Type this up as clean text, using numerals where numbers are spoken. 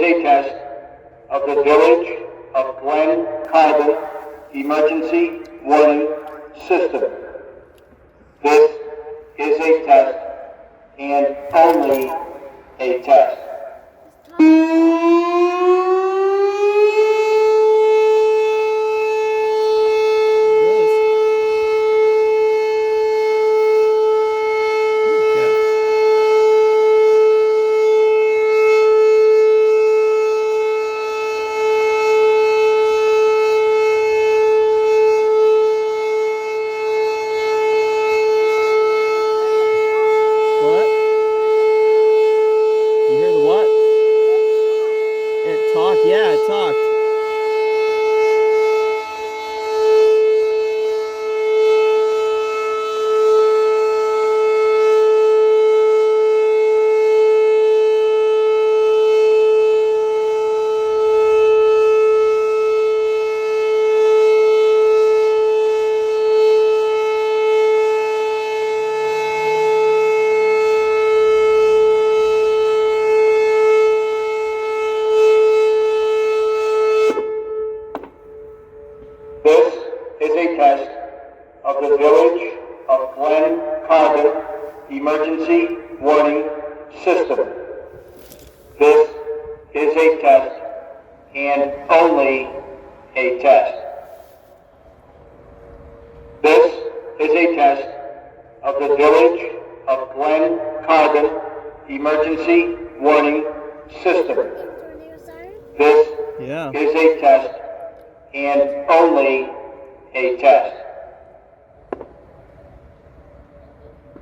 a test of the Village of Glen Emergency Warning System. This is a test and only a test. Yeah, it talked. This is a test of the Village of Glen Emergency Warning System. This is a test and only a test. This is a test of the Village of Glen Emergency Warning System. This is a test and only a test.